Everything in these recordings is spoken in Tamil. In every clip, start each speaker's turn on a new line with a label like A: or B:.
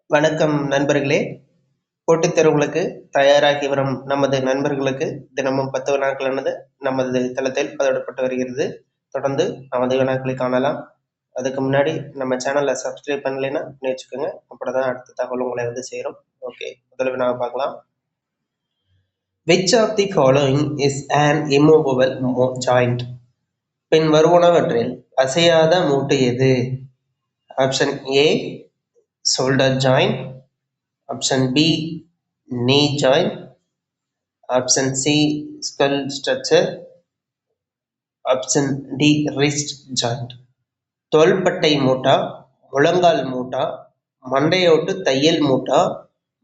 A: வணக்கம் நண்பர்களே. போட்டித் தேர்வுகளுக்கு தயாராகி வரும் நமது நண்பர்களுக்கு தினமும் 10 வினாக்களானது நமது தளத்தில் பதிவிடப்பட்டு வருகிறது. தொடர்ந்து நமது வினாக்களை காணலாம். அதுக்கு முன்னாடி நம்ம சேனலை சப்ஸ்கிரைப் பண்ணலைன்னா பண்ணி வச்சுக்கோங்க. அப்படிதான் அடுத்த தகவல் உங்களை சேரும். ஓகே, முதல் வினாவை பார்க்கலாம். Which of the following is an immovable joint? பின் வருவனவற்றில் அசையாத மூட்டு எது? ஆப்ஷன் ஏ shoulder joint, option B knee joint, option C skull structure, option D wrist joint. தோள்பட்டை மூட்டா, முழங்கால் மூட்டா, மண்டையோட்டு தையல் மூட்டா,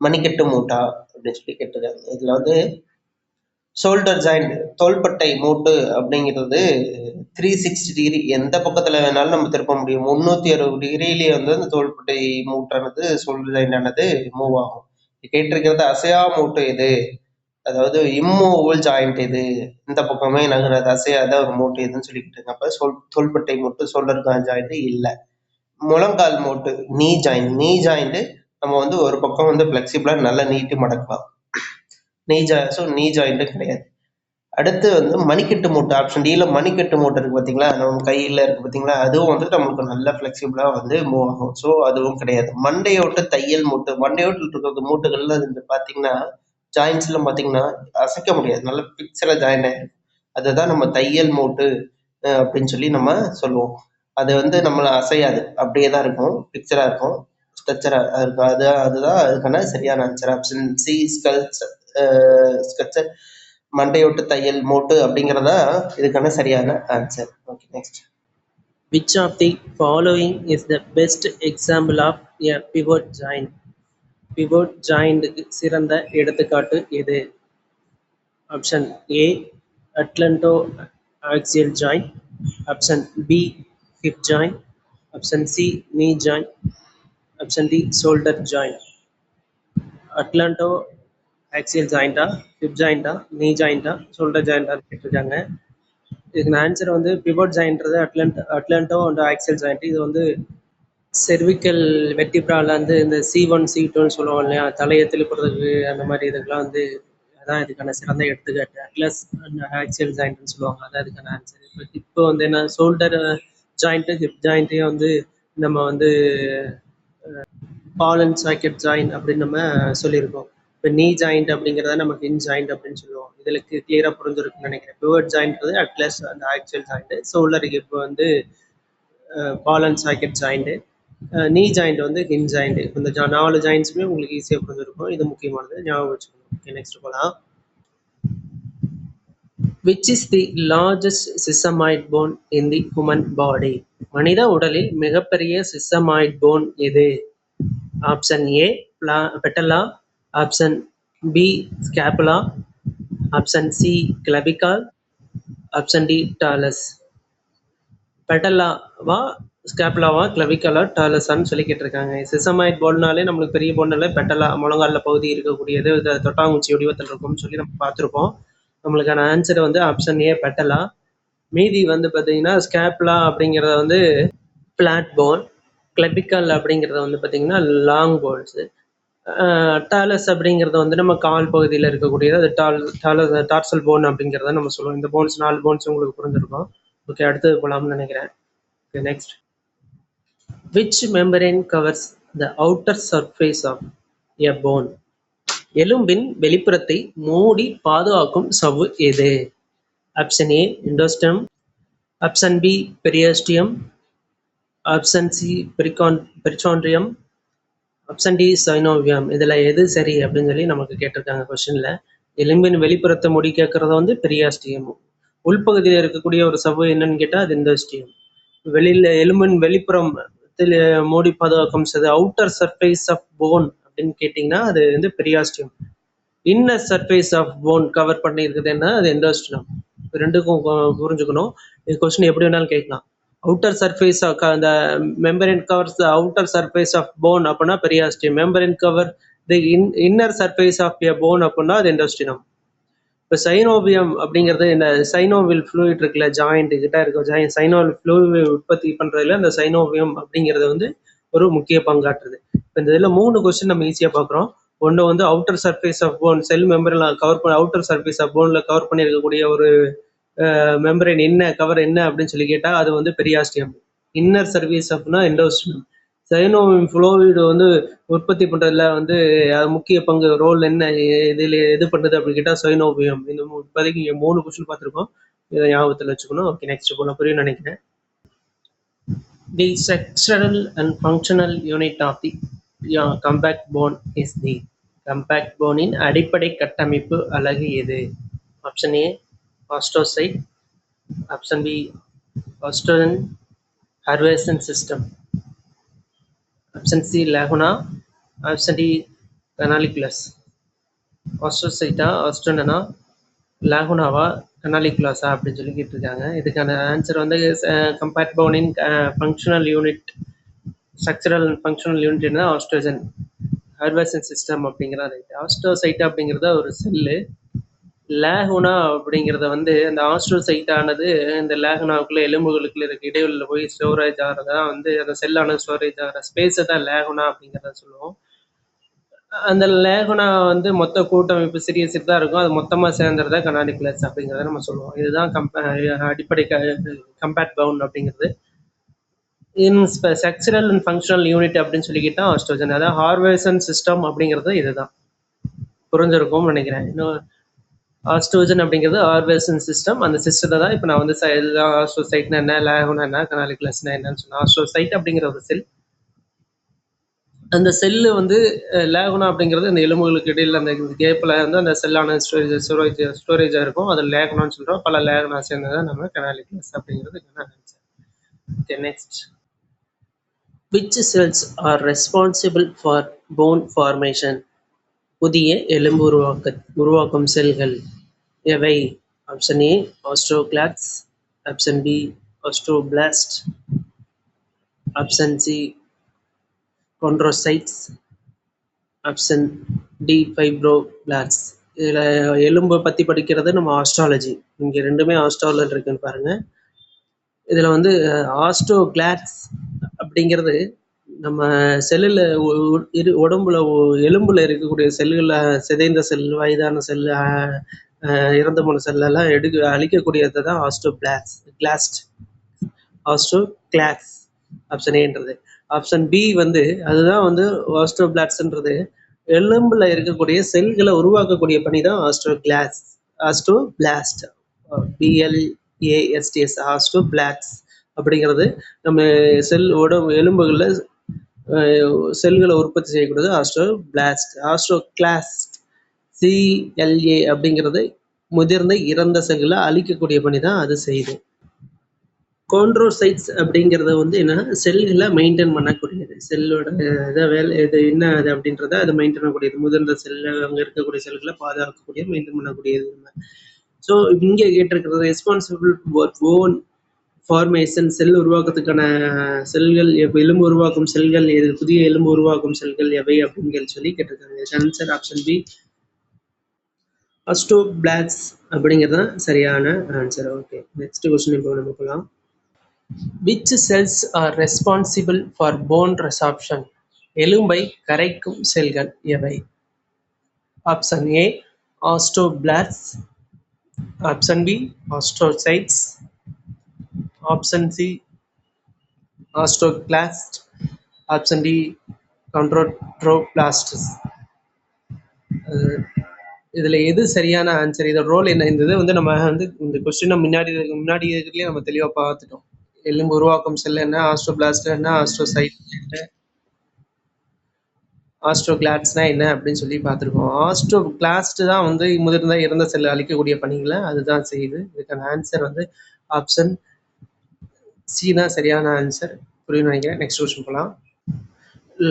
A: மணிக்கட்டு மூட்டா அப்படின்னு சொல்லி கேட்டிருக்காங்க. இதுல ஷோல்டர் ஜாயிண்ட் தோள்பட்டை மூட்டு அப்படிங்கிறது 360 டிகிரி எந்த பக்கத்துல வேணாலும் நம்ம திருப்ப முடியும். 360 டிகிரிலேயே அந்த தோள்பட்டை மூட்டானது ஷோல்டர் ஜாயிண்ட் ஆனது மூவ் ஆகும். கேட்டிருக்கிறது அசையா மூட்டு எது, அதாவது இம்மூவல் ஜாயிண்ட் எது, இந்த பக்கமே நகராது அசையாத ஒரு மூட்டு எதுன்னு சொல்லிக்கிட்டு அப்ப தோள்பட்டை மூட்டு ஷோல்டர் ஜாயிண்ட் இல்லை. முழங்கால் மூட்டு நீ ஜாயிண்ட் நம்ம ஒரு பக்கம் ஃபிளெக்சிபிளா நல்லா நீட்டி மடக்கலாம். நீ ஜாயிண்ட் கிடையாது. அடுத்து மணிக்கட்டு மூட்டை ஆப்ஷன் டில மணிக்கட்டு மூட்டை இருக்கு பார்த்தீங்களா, நம்ம கையில் இருக்கு பார்த்தீங்களா, அதுவும் நம்மளுக்கு நல்ல ஃபிளெக்சிபிளா மூவ் ஆகும். ஸோ அதுவும் கிடையாது. மண்டையோட்டு தையல் மூட்டு, மண்டையோட்டில் இருக்கிற மூட்டுகள்ல பார்த்தீங்கன்னா ஜாயின்ஸ்ல பார்த்தீங்கன்னா அசைக்க முடியாது, நல்ல பிக்சரா ஜாயின் ஆயிருக்கும். அதுதான் நம்ம தையல் மூட்டு அப்படின்னு சொல்லி நம்ம சொல்லுவோம். அது நம்மள அசையாது, அப்படியே தான் இருக்கும், பிக்சரா இருக்கும், ஸ்ட்ரக்சரா இருக்கும். அதுதான் அதுக்கான சரியான ஆன்சர். ஆப்ஷன் சி ஸ்கல்ச்சர் மண்டையோட்டு தையல் மூட்டு அப்படிங்கிறதா இதுக்கான சரியான answer. Okay, next.
B: Which of the following is the best example of a pivot joint? Pivot joint சிறந்த எடுத்துக்காட்டு எது? Option A atlanto axial joint, option B hip joint, option C knee joint, option D shoulder joint. Atlanto axial ஜாயிண்டா, ஹிப் ஜாயிண்டா, நீ ஜாயிண்டா, ஷோல்டர் ஜாயிண்டா கேட்டிருக்காங்க. இதுக்கு ஆன்சர் பிவோட் ஜாயின்றது அட்லாண்டோ அண்ட் ஆக்சியல் ஜாயிண்ட். இது செர்விக்கல் வெர்டிப்ரால இந்த C1 C2ன்னு சொல்லுவோம் இல்லையா, தலையை திருப்புறதுக்கு அந்த மாதிரி இதுக்கெல்லாம் அதான் இதுக்கான சிறந்த எடுத்துக்காட்டு. அட்லஸ் அண்ட் ஆக்சியல் ஜாயிண்ட்னு சொல்லுவாங்க, அதான் இதுக்கான ஆன்சர். இப்போ என்ன ஷோல்டர் ஜாயிண்ட்டு ஹிப் ஜாயிண்ட்டையும் நம்ம பால் அண்ட் சாக்கெட் ஜாயிண்ட் அப்படின்னு நம்ம சொல்லியிருக்கோம். இப்போ நீ ஜாயிண்ட் அப்படிங்கிறத நம்ம ஹின் ஜாயிண்ட் அப்படின்னு சொல்லுவோம். இதில் கிளியராக புரிஞ்சிருக்குன்னு நினைக்கிறேன். பிவட் ஜாயின்ட்றது அட்லஸ் அந்த actual joint, shoulder hip ball and socket joint, knee joint hinge joint. இந்த 4 ஜாயிண்ட்ஸுமே உங்களுக்கு ஈஸியாக புரிஞ்சிருக்கும். இது முக்கியமானது, ஞாபகம் வச்சுக்கணும். ஓகே, நெக்ஸ்ட் போகலாம். Which is the largest sesamoid bone in the human body? மனித உடலில் மிகப்பெரிய சிசமாய்ட் போன் எது? Option A patella, option B scapula, option C clavicle, option D talus. பெட்டலாவா, ஸ்கேப்புலாவா, கிளவிகாலா, டாலஸான்னு சொல்லி கேட்டிருக்காங்க. சிசமாய்ட் போன்னாலே நம்மளுக்கு பெரிய போன்னால பெட்டலா, முழங்கால பகுதி இருக்கக்கூடியது, தொட்டாங்குச்சி வடிவத்தில் இருக்கும்னு சொல்லி நம்ம பார்த்துருப்போம். நம்மளுக்கான ஆன்சர் ஆப்ஷன் ஏ பெட்டலா. மீதி பார்த்தீங்கன்னா ஸ்கேப்புலா அப்படிங்கிறத ஃப்ளாட் போன், கிளபிக்கல் அப்படிங்கிறத பார்த்தீங்கன்னா லாங் போன்ஸு, டாலஸ் அப்படிங்கிறது நம்ம கால் பகுதியில் இருக்கக்கூடியது, அது டார்சல் போன் அப்படிங்கிறத நம்ம சொல்லுவோம். இந்த போன்ஸ் 4 போன்ஸ் உங்களுக்கு புரிஞ்சிருக்கும். ஓகே, அடுத்தது போகலாம்னு நினைக்கிறேன். Okay, next. Which membrane covers the outer surface of a bone? எலும்பின் வெளிப்புறத்தை மூடி பாதுகாக்கும் சவ்வு எது? Option A endosteum, option B periosteum, option C perichondrium, option D synovium. இதில் எது சரி அப்படின்னு சொல்லி நமக்கு கேட்டிருக்காங்க கொஸ்டினில். எலும்பின் வெளிப்புறத்தை மூடி கேட்குறது பெரியாஸ்டியம். உள்பகுதியில் இருக்கக்கூடிய ஒரு சவ்வு என்னன்னு கேட்டால் அது எண்டோஸ்டியம். வெளியில் எலும்பின் வெளிப்புறத்தில் மூடி பாதுகாக்கும் சது அவுட்டர் சர்ஃபேஸ் ஆஃப் போன் அப்படின்னு கேட்டிங்கன்னா அது periosteum. Inner surface of bone cover பண்ணி இருக்குதுன்னா அது எண்டோஸ்டியம். ரெண்டுக்கும் புரிஞ்சுக்கணும். இது கொஸ்டின் எப்படி வேணாலும் கேட்கலாம். அவுட்டர் சர்ஃபேஸ் அந்த membrane covers the outer surface of bone அப்படின்னா periosteum. Membrane cover the inner surface of a bone அப்படின்னா அது எண்டோஸ்டியம். இப்போ சைனோவியம் அப்படிங்கிறது இந்த சைனோவில் ஃப்ளூயிட் இருக்குல்ல, ஜாயிண்ட் கிட்ட இருக்க சைனோவில் ஃப்ளூயிட் உற்பத்தி பண்ணுறதுல இந்த சைனோவியம் அப்படிங்கிறது ஒரு முக்கிய பங்காற்றுது. இப்போ இந்த இதில் 3 கொஸ்டின் நம்ம ஈஸியாக பார்க்குறோம். ஒன்று வந்து outer surface of bone cell மெம்பரில் கவர் பண்ண அவுட்டர் சர்ஃபேஸ் ஆஃப் போனில் கவர் பண்ணியிருக்கக்கூடிய ஒரு மெம்பரின் என்ன கவர் என்ன அப்படின்னு சொல்லி கேட்டால் அது வந்து பெரியாஸ்டியம். இன்னர் சர்வீஸ் அப்படின்னா எண்டோஸ்டியம். சைனோவியம் ஃப்ளோயிடு வந்து உற்பத்தி பண்ணுறதுல வந்து அது முக்கிய பங்கு ரோல் என்ன இதில் எது பண்ணுது அப்படின்னு கேட்டால் சைனோவியம். இந்த இப்போதைக்கு இங்கே 3 கொஸ்டின் பார்த்துருக்கோம். இதை ஞாபகத்தில் வச்சுக்கணும். ஓகே, நெக்ஸ்ட் போல புரியும் நினைக்கிறேன். The structural and functional unit of the compact bone is the compact bone in அடிப்படை கட்டமைப்பு அலகு எது? Option A osteocyte, option B osteon Haversian system, option C lacuna, option D canaliculus. ஆஸ்ட்ரோசைட்டா, ஆஸ்ட்ரோனனா, லேகுனாவா, கனாலிகுலஸா அப்படின்னு சொல்லி கேட்டிருக்காங்க. இதுக்கான ஆன்சர் வந்து கம்பேக்ட் போனின் functional unit, structural and functional unit என்ன ஆஸ்ட்ரோஜன் ஹர்வேசன் சிஸ்டம் அப்படிங்கிறத. ஆஸ்ட்ரோசைட் அப்படிங்கிறத ஒரு செல்லு. லேகுனா அப்படிங்கிறத வந்து அந்த ஆஸ்ட்ரோசைட்டானது இந்த லேகுனாவுக்குள்ள எலும்புகளுக்குள்ள இருக்க இடைவெளியில் போய் ஸ்டோரேஜ் ஆகிறதா வந்து அந்த செல்லானது ஸ்டோரேஜ் ஆகிற ஸ்பேஸை தான் லேகுனா அப்படிங்கிறத சொல்லுவோம். அந்த லேகுனா வந்து மொத்த கூட்டமைப்பு சிறிய சிறிதாக இருக்கும். அது மொத்தமாக சேர்ந்துறதா கனாலிகுலஸ் அப்படிங்கிறத நம்ம சொல்லுவோம். இதுதான் அடிப்படை கம்பேக்ட் பவுன் அப்படிங்கிறது. இன் ஸ்ட்ரக்சரல் அண்ட் ஃபங்க்ஷனல் யூனிட் அப்படின்னு சொல்லிக்கிட்டா ஆஸ்ட்ரோஜன். அதாவது ஹார்வேசன் சிஸ்டம் அப்படிங்கிறது இதுதான். புரிஞ்சிருக்கும்னு நினைக்கிறேன். இன்னும் ஆஸ்ட்ரோஜன் அப்படிங்கிறது ஹார்வேசன் சிஸ்டம். அந்த சிஸ்டத்தை தான் இப்போ நான் வந்து ஆஸ்ட்ரோசைட்னா என்ன, லேகுனா என்ன, கனாலிகுலஸ்னா என்னன்னு சொன்னேன். ஆஸ்ட்ரோசைட் அப்படிங்கிற ஒரு செல். அந்த செல்லு வந்து லேகுனா அப்படிங்கிறது அந்த எலும்புகளுக்கு இடையில் அந்த கேப்பில் வந்து அந்த செல்லான ஸ்டோரேஜாக இருக்கும். அது லேகுனான்னு சொல்கிறோம். பல லேகுனா சேர்ந்ததை நம்ம கனாலிகுலஸ் அப்படிங்கிறது answer. Okay, next. Which cells are responsible for bone formation? புதிய எலும்பு உருவாக்கும் செல்கள் எவை? Option A osteoclasts, option B osteoblast, option C chondrocytes, option D fibroblast. இதில் எலும்பை பற்றி படிக்கிறது நம்ம ஆஸ்ட்ராலஜி. இங்கே ரெண்டுமே ஆஸ்ட்ராலஜி இருக்குன்னு பாருங்கள். இதில் வந்து ஆஸ்ட்ரோகிளாட்ஸ் அப்படிங்கிறது நம்ம செல்லில் உடம்புல எலும்பில் இருக்கக்கூடிய செல்களில் சிதைந்த செல், வயதான செல், இறந்து போன செல்லெல்லாம் அழிக்கக்கூடியது தான் ஆஸ்ட்ரோகிளாஸ்ட். ஆஸ்ட்ரோகிளாட்ஸ் ஆப்ஷன் ஏன்றது. ஆப்ஷன் பி வந்து அதுதான் வந்து ஆஸ்ட்ரோபிளாஸ்ட்ன்றது எலும்புல இருக்கக்கூடிய செல்களை உருவாக்கக்கூடிய பணி தான் ஆஸ்ட்ரோபிளாஸ்ட். BLASTS ஆஸ்ட்ரோபிளாஸ்ட் அப்படிங்கிறது நம்ம எலும்புகளில் செல்களை உற்பத்தி செய்யக்கூடியது ஆஸ்ட்ரோபிளாஸ்ட். ஆஸ்ட்ரோகிளாஸ்ட் CLA அப்படிங்கிறது முதிர்ந்த இறந்த செல்களை அழிக்கக்கூடிய பணி தான் அது செய்யுது. கோண்ட்ரோசைட்ஸ் அப்படிங்கிறது வந்து என்னன்னா செல்களை மெயின்டைன் பண்ணக்கூடியது. செல்லோட இதை வேலை இது என்ன அது அப்படின்றத அதை மெயின்டைன் பண்ணக்கூடியது. முதிர்ந்த செல்ல அங்கே இருக்கக்கூடிய செல்களை பாதுகாக்கக்கூடிய மெயின்டைன் பண்ணக்கூடியது. ஸோ இங்கே கேட்டிருக்கிறது ரெஸ்பான்சிபிள் ஃபார் போன் ஃபார்மேஷன், செல் உருவாக்கத்துக்கான செல்கள் எலும்பு உருவாக்கும் செல்கள் எது, புதிய எலும்பு உருவாக்கும் செல்கள் எவை அப்படின்னு சொல்லி கேட்டிருக்காங்க. ஆன்சர் ஆப்ஷன் பி ஆஸ்ட்ரோபிளாஸ்ட் அப்படிங்கிறது தான் சரியான ஆன்சர். ஓகே, நெக்ஸ்ட் கொஸ்டின் இப்போ நம்ம போகலாம். Which cells are responsible for bone resorption? எலும்பை கரைக்கும் செல்கள் எவை? Option A osteoblast, option B osteocytes, option C osteoclast, option D chondroblasts. இதில் எது சரியான ஆன்சர்? இதோட ரோல் என்ன? இந்த இது வந்து நம்ம வந்து இந்த கொஸ்டினை முன்னாடி இதுலேயே நம்ம தெளிவாக பார்த்துட்டோம். எலும்பு உருவாக்கும் செல் என்ன, ஆஸ்ட்ரோபிளாஸ்ட் என்ன, ஆஸ்ட்ரோசைட் என்ன, ஆஸ்ட்ரோகிளாட்ஸ்னா என்ன அப்படின்னு சொல்லி பார்த்துருக்கோம். ஆஸ்ட்ரோகிளாஸ்ட் தான் வந்து முதிர்ந்த இறந்த செல்லை அழிக்கக்கூடிய பணிகளை அதுதான் செய்யுது. இதுக்கான ஆன்சர் வந்து ஆப்ஷன் சி தான் சரியான ஆன்சர். புரியும் நினைக்கிறேன். நெக்ஸ்ட் கொஸ்டின் போகலாம்.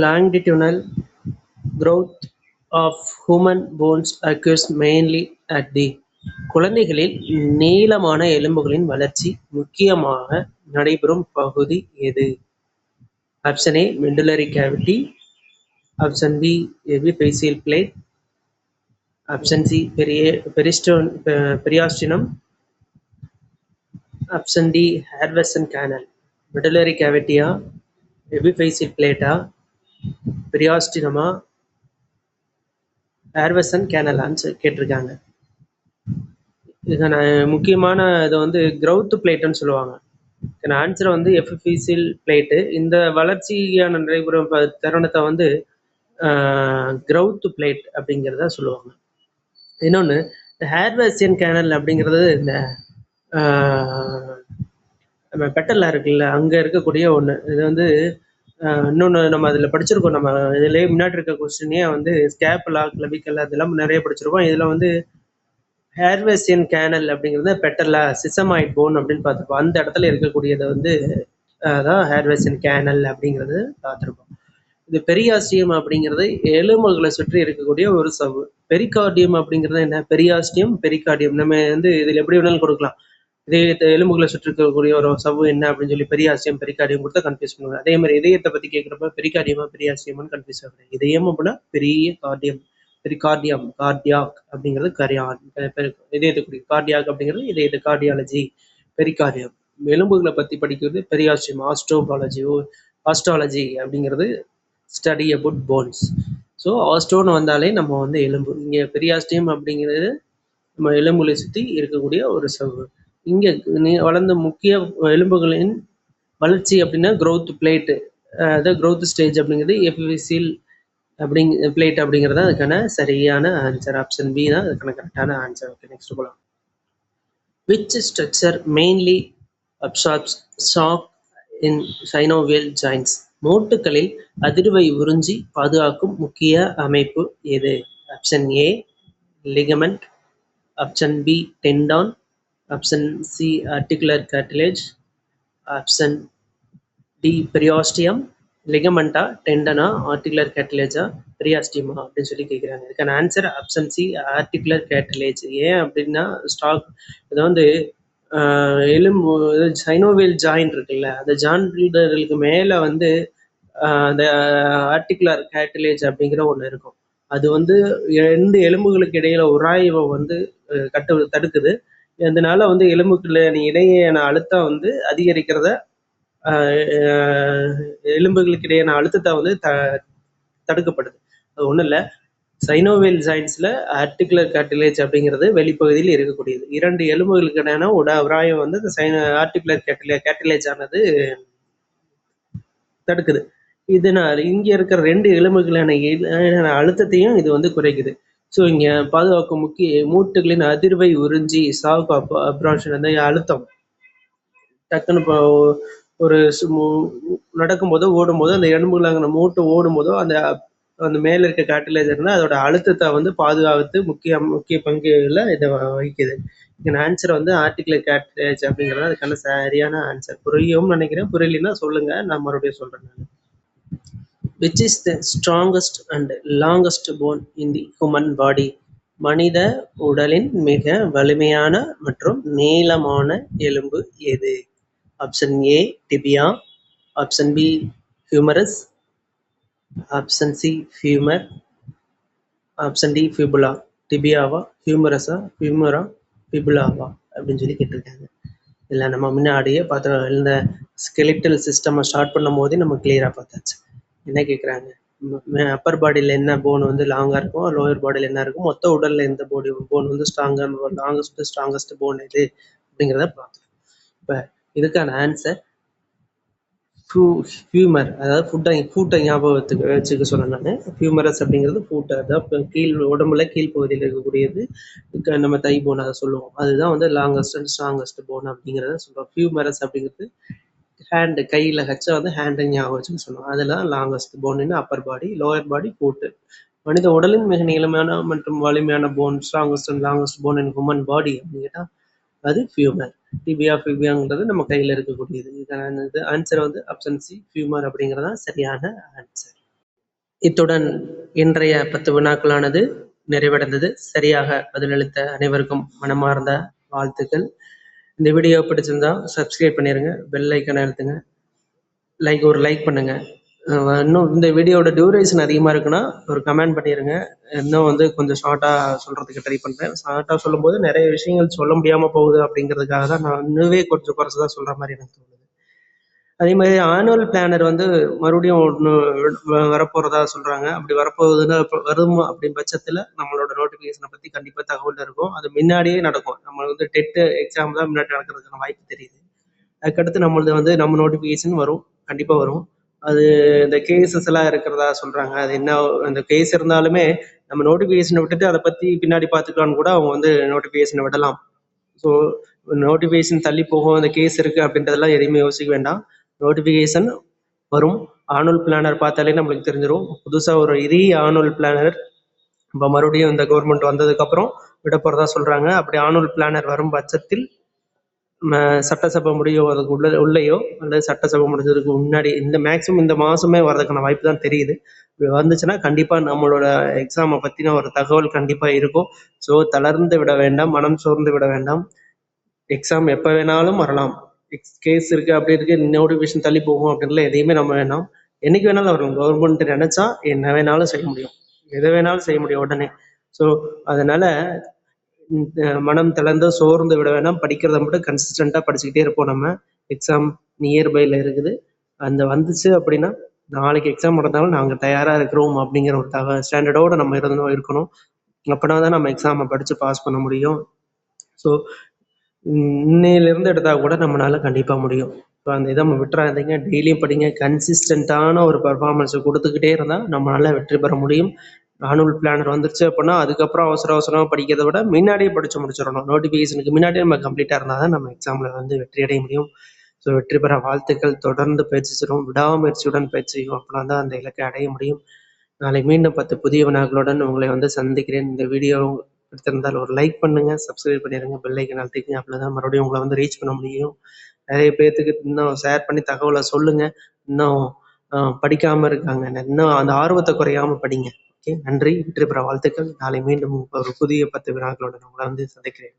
B: Longitudinal growth of human bones occurs mainly at the குழந்தைகளில் நீளமான எலும்புகளின் வளர்ச்சி முக்கியமாக நடைபெறும் பகுதி எது? Option A medullary cavity, option B epiphyseal plate, option C periosteum, option D Haversian canal. Medullary கேவிட்டியா, எபிஃபேசியல் பிளேட்டா, பெரியாஸ்டினமா, ஏர்வசன் கேனலான்னு கேட்டிருக்காங்க. இதுக்கான முக்கியமான இதை வந்து கிரவுத் பிளேட்டுன்னு சொல்லுவாங்க. இதுக்கான ஆன்சர் வந்து எபிஃபேசியல் பிளேட்டு. இந்த வளர்ச்சியான நடைபெறும் தருணத்தை வந்து கிரவுத் பிளேட் அப்படிங்கிறத சொல்லுவாங்க. இன்னொன்று, இந்த ஹேர்வேசியன் கேனல் அப்படிங்கிறது இந்த நம்ம பெட்டலில் இருக்குல்ல, அங்கே இருக்கக்கூடிய ஒன்று. இது வந்து இன்னொன்று நம்ம அதில் படிச்சிருக்கோம். நம்ம இதுலேயே முன்னாடி இருக்க கொஸ்டினே வந்து ஸ்கேப்புலா, கிளவிக்கல் அதெல்லாம் நிறைய படிச்சிருக்கோம். இதில் வந்து ஹேர்வேசியன் கேனல் அப்படிங்கிறது பெட்டலா, சிசமாய்ட் போன் அப்படின்னு பார்த்துருப்போம். அந்த இடத்துல இருக்கக்கூடியதை வந்து அதான் ஹேர்வேசியன் கேனல் அப்படிங்கிறது பார்த்துருப்போம். இது பெரியாஸ்டியம் அப்படிங்கிறது எலும்புகளை சுற்றி இருக்கக்கூடிய ஒரு சவ்வு. பெரிகார்டியம் அப்படிங்கிறது என்ன? பெரியாஸ்டியம், பெரிகார்டியம் நம்ம வந்து இதில் எப்படி வேணாலும் கொடுக்கலாம். இதயத்தை எலும்புகளை சுற்றி இருக்கக்கூடிய ஒரு சவ்வு என்ன அப்படின்னு சொல்லி பெரியாஸ்டியம், பெரிகார்டியம் கொடுத்தா கன்ஃபியூஸ் பண்ணுவாங்க. அதே மாதிரி இதயத்தை பற்றி கேட்குறப்ப பெரிகார்டியமா, பெரியாஸ்டியமான்னு கன்ஃபியூஸ் ஆகுது. இதயம் அப்படின்னா பெரிய கார்டியம், பெரிகார்டியம், கார்டியாக் அப்படிங்கிறது கரியான், இதயத்துக்குரிய கார்டியாக் அப்படிங்கிறது இதயத்து கார்டியாலஜி, பெரிகார்டியம். எலும்புகளை பற்றி படிக்கிறது பெரியாஸ்டியம், ஆஸ்ட்ராலஜி அப்படிங்கிறது ஸ்டடி அபவுட் போன்ஸ். ஸோ ஆஸ்ட்ரோன்னு வந்தாலே நம்ம வந்து எலும்பு. இங்கே பெரியாஸ்டியம் அப்படிங்கிறது நம்ம எலும்புகளை சுற்றி இருக்கக்கூடிய ஒரு சவ்வு. இங்கே வளர்ந்த முக்கிய எலும்புகளின் வளர்ச்சி அப்படின்னா growth பிளேட்டு, அதாவது growth ஸ்டேஜ் அப்படிங்கிறது எபிஃபேசியல் பிளேட் அப்படிங்கிறது அதுக்கான சரியான ஆன்சர். ஆப்ஷன் பி தான் அதுக்கான கரெக்டான ஆன்சர். ஓகே, நெக்ஸ்ட் போகலாம். Which structure mainly absorbs shock in synovial joints? மூட்டுகளில் அதிர்வை உறிஞ்சி பாதுகாக்கும் முக்கிய அமைப்பு எது? Option A ligament, option B tendon, option C articular cartilage, option D periosteum. லிகமெண்டா, டெண்டனா, ஆர்டிகுலர் கேட்டிலேஜா, பெரியாஸ்டியமா அப்படின்னு சொல்லி கேட்குறாங்க. இதுக்கான answer option C articular cartilage. ஏன் அப்படின்னா ஸ்டாக் இதை வந்து எலும்பு சைனோவியல் ஜாயிண்ட் இருக்குல்ல, அந்த ஜாயிண்ட்களுக்கு மேலே வந்து அந்த ஆர்டிகுலர் கேட்டிலேஜ் அப்படிங்கிற ஒன்று இருக்கும். அது வந்து ரெண்டு எலும்புகளுக்கு இடையில உராய்வை வந்து தடுக்குது. இதனால வந்து எலும்புகளுக்கு இடையேயான அழுத்தம் வந்து அதிகரிக்கிறத, எலும்புகளுக்கு இடையான அழுத்தத்தை வந்து தடுக்கப்படுது. அது ஒன்றும் இல்லை, சைனோவியல் ஜாயின்ஸில் ஆர்டிகுலர் கார்டிலேஜ் அப்படிங்கிறது வெளிப்பகுதியில் இருக்கக்கூடியது. இரண்டு எலும்புகளுக்கு இடையான உராய்வை வந்து இந்த ஆர்டிகுலர் கேட்டிலேஜ் ஆனது தடுக்குது. இதனால் இங்கே இருக்கிற ரெண்டு எலும்புகளான அழுத்தத்தையும் இது வந்து குறைக்குது. ஸோ இங்கே பாதுகாக்கும் முக்கிய மூட்டுகளின் அதிர்வை உறிஞ்சி ஷாக் அப்ரார்ப்ஷன், அந்த அழுத்தம் டக்குன்னு இப்போ ஒரு நடக்கும்போதோ ஓடும்போதோ அந்த எலும்புகளான மூட்டு ஓடும்போதோ அந்த அந்த மேலே இருக்க கார்டிலேஜ் இருந்தால் அதோட அழுத்தத்தை வந்து பாதுகாத்து முக்கிய பங்குல இதை வகிக்குது. இதுக்கான ஆன்சர் வந்து ஆர்டிகுலர் கார்டிலேஜ் அப்படிங்கிறது அதுக்கான சரியான ஆன்சர். புரியும்னு நினைக்கிறேன். புரியலைன்னா சொல்லுங்க, நான் மறுபடியும் சொல்றேன். நான் which is the strongest and longest bone in the human body? மனித உடலின் மிக வலிமையான மற்றும் நீளமான எலும்பு எது? Option A tibia, option B humerus, option C femur, option D fibula. டிபியாவா, ஹியூமரஸா, ஃபியூமரா, ஃபிபுலாவா அப்படின்னு சொல்லி கேட்டிருக்காங்க. இல்லை, நம்ம முன்னாடியே பார்த்தோம். இந்த ஸ்கெலிட்டல் சிஸ்டம் ஸ்டார்ட் பண்ணும் போதே நம்ம கிளியராக பார்த்தாச்சு. என்ன கேட்குறாங்க, அப்பர் பாடியில் என்ன போன் வந்து லாங்காக இருக்கும், லோயர் பாடியில் என்ன இருக்கும், மொத்த உடலில் எந்த போன் வந்து ஸ்ட்ராங்கஸ்ட் போன் எது அப்படிங்கிறத பார்த்தோம். இப்போ இதுக்கான ஆன்சர் ஃபியூமர், அதாவது ஃபூட்டை ஞாபகத்துக்கு வச்சுக்க சொன்னேன் நான். ஃபியூமரஸ் அப்படிங்கிறது ஃபூட்டை, அதாவது கீழ் உடம்புல கீழ்ப்பகுதியில் இருக்கக்கூடியது நம்ம தை போன் அதை சொல்லுவோம். அதுதான் வந்து லாங்கஸ்ட் அண்ட் ஸ்ட்ராங்கஸ்ட் போன் அப்படிங்கிறத சொல்கிறோம். ஃபியூமரஸ் அப்படிங்கிறது ஹேண்டு, கையில் ஹச்ச வந்து ஹேண்டை ஞாபகம் வச்சுன்னு சொன்னோம். அதில் தான் லாங்கஸ்ட் போன் அப்பர் பாடி, லோயர் பாடி ஃபூட்டு. மனித உடலின் மிக நீளமான மற்றும் வலிமையான phone, strongest and longest phone in human body அப்படின்னு கேட்டால் அது ஃபியூமர். டிபியாங்கிறது நம்ம கையில் இருக்கக்கூடியது. இதுக்கான ஆன்சர் வந்து ஆப்ஷன் சி ஃபியூமர் அப்படிங்கிறது தான் சரியான ஆன்சர். இத்துடன் இன்றைய 10 வினாக்களானது நிறைவடைந்தது. சரியாக பதிலளித்த அனைவருக்கும் மனமார்ந்த வாழ்த்துக்கள். இந்த வீடியோ பிடிச்சிருந்தா சப்ஸ்கிரைப் பண்ணிடுங்க, பெல் ஐக்கனை அழுத்துங்க, ஒரு லைக் பண்ணுங்க. இன்னும் இந்த வீடியோட டியூரேஷன் அதிகமாக இருக்குன்னா ஒரு கமெண்ட் பண்ணிடுங்க. இன்னும் வந்து கொஞ்சம் ஷார்ட்டாக சொல்கிறதுக்கு ட்ரை பண்ணுறேன். ஷார்ட்டாக சொல்லும்போது நிறைய விஷயங்கள் சொல்ல முடியாமல் போகுது அப்படிங்கிறதுக்காக தான் நான் இன்னுமே கொஞ்சம் குறைச்சி தான் சொல்கிற மாதிரி எனக்கு தோணுது. அதே மாதிரி ஆனுவல் பிளானர் வந்து மறுபடியும் ஒன்று வரப்போகிறதா சொல்கிறாங்க. அப்படி வரப்போகுதுன்னா இப்போ வரும் அப்படின்னு பட்சத்தில் நம்மளோட நோட்டிஃபிகேஷனை பற்றி கண்டிப்பாக தகவல் இருக்கும். அது முன்னாடியே நடக்கும். நம்ம வந்து டெட்டு எக்ஸாம் தான் முன்னாடி நடக்கிறதுக்கான வாய்ப்பு தெரியுது. அதுக்கடுத்து நம்மளது வந்து நம்ம நோட்டிஃபிகேஷன் வரும், கண்டிப்பாக வரும். அது இந்த கேசஸ் எல்லாம் இருக்கிறதா சொல்கிறாங்க. அது என்ன, அந்த கேஸ் இருந்தாலுமே நம்ம நோட்டிஃபிகேஷனை விட்டுட்டு அதை பற்றி பின்னாடி பார்த்துக்கலான்னு கூட அவங்க வந்து நோட்டிஃபிகேஷனை விடலாம். ஸோ நோட்டிஃபிகேஷன் தள்ளி போகும், அந்த கேஸ் இருக்குது அப்படின்றதெல்லாம் எதையுமே யோசிக்க வேண்டாம். நோட்டிஃபிகேஷன் வரும். ஆனுவல் பிளானர் பார்த்தாலே நம்மளுக்கு தெரிஞ்சிடும். புதுசாக ஒரு ஆனுவல் பிளானர் இப்போ மறுபடியும் இந்த கவர்மெண்ட் வந்ததுக்கப்புறம் விட போகிறதா சொல்கிறாங்க. அப்படி ஆனுவல் பிளானர் வரும் பட்சத்தில் சட்டசபை முடியும் அதுக்கு உள்ளேயோ அல்லது சட்டசபை முடிஞ்சதுக்கு முன்னாடி இந்த மேக்ஸிமம் இந்த மாதமே வர்றதுக்கான வாய்ப்பு தான் தெரியுது. இப்படி வந்துச்சுன்னா கண்டிப்பாக நம்மளோட எக்ஸாமை பற்றின ஒரு தகவல் கண்டிப்பாக இருக்கும். ஸோ தளர்ந்து விட வேண்டாம், மனம் சோர்ந்து விட வேண்டாம். எக்ஸாம் எப்போ வேணாலும் வரலாம். கேஸ் இருக்குது அப்படி இருக்குது, நோட்டிஃபிகேஷன் தள்ளி போகும் அப்படின்லாம் எதையுமே நம்ம வேணாம். என்றைக்கு வேணாலும் வரலாம். கவர்மெண்ட் நினச்சா என்ன வேணாலும் செய்ய முடியும், எதை வேணாலும் செய்ய முடியும் உடனே. ஸோ அதனால் மனம் தளர்ந்து சோர்ந்து விட வேணாம். படிக்கிறத மட்டும் கன்சிஸ்டண்ட்டாக படிச்சுக்கிட்டே இருப்போம். நம்ம எக்ஸாம் நியர்பையில் இருக்குது, அந்த வந்துச்சு அப்படின்னா நாளைக்கு எக்ஸாம் நடந்தாலும் நாங்கள் தயாராக இருக்கிறோம் அப்படிங்கிற ஒரு ஸ்டாண்டர்டோடு நம்ம இருக்கணும். அப்படின்னா தான் நம்ம எக்ஸாமை படித்து பாஸ் பண்ண முடியும். ஸோ இன்னையிலேருந்து எடுத்தால் கூட நம்மளால் கண்டிப்பாக முடியும். ஸோ அந்த இதை நம்ம விட்டுறாதீங்க. டெய்லியும் படிங்க. கன்சிஸ்டண்ட்டான ஒரு பர்ஃபார்மன்ஸை கொடுத்துக்கிட்டே இருந்தால் நம்மளால் வெற்றி பெற முடியும். ஆனுவல் பிளானர் வந்துருச்சு அப்படின்னா அதுக்கப்புறம் அவசரமாக படிக்கிறத விட முன்னாடியே படித்து முடிச்சிடணும். நோட்டிஃபிகேஷனுக்கு முன்னாடியே நம்ம கம்ப்ளீட்டாக இருந்தால் தான் நம்ம எக்ஸாமில் வந்து வெற்றி அடைய முடியும். ஸோ வெற்றி பெற வாழ்த்துக்கள். தொடர்ந்து பயிற்சி செய்வோம், விடாமுயற்சியுடன் பயிற்சி செய்வோம். அப்படின்னா தான் அந்த இலக்கை அடைய முடியும். நாளை மீண்டும் 10 புதிய வினாக்களுடன் உங்களை வந்து சந்திக்கிறேன். இந்த வீடியோ பிடித்திருந்தால் ஒரு லைக் பண்ணுங்கள், சப்ஸ்கிரைப் பண்ணிடுங்க, பெல் ஐக்கன் அழுத்திக்கங்க. அப்படி தான் மறுபடியும் உங்களை வந்து ரீச் பண்ண முடியும். நிறைய பேர்த்துக்கு இன்னும் ஷேர் பண்ணி தகவலை சொல்லுங்கள். இன்னும் படிக்காமல் இருக்காங்க, இன்னும் அந்த ஆர்வத்தை குறையாமல் படிங்க. ஓகே, நன்றி. வெற்றி பெற வாழ்த்துக்கள். நாளை மீண்டும் ஒரு புதிய 10 வினாக்களுடன் உங்களை வந்து சந்திக்கிறேன்.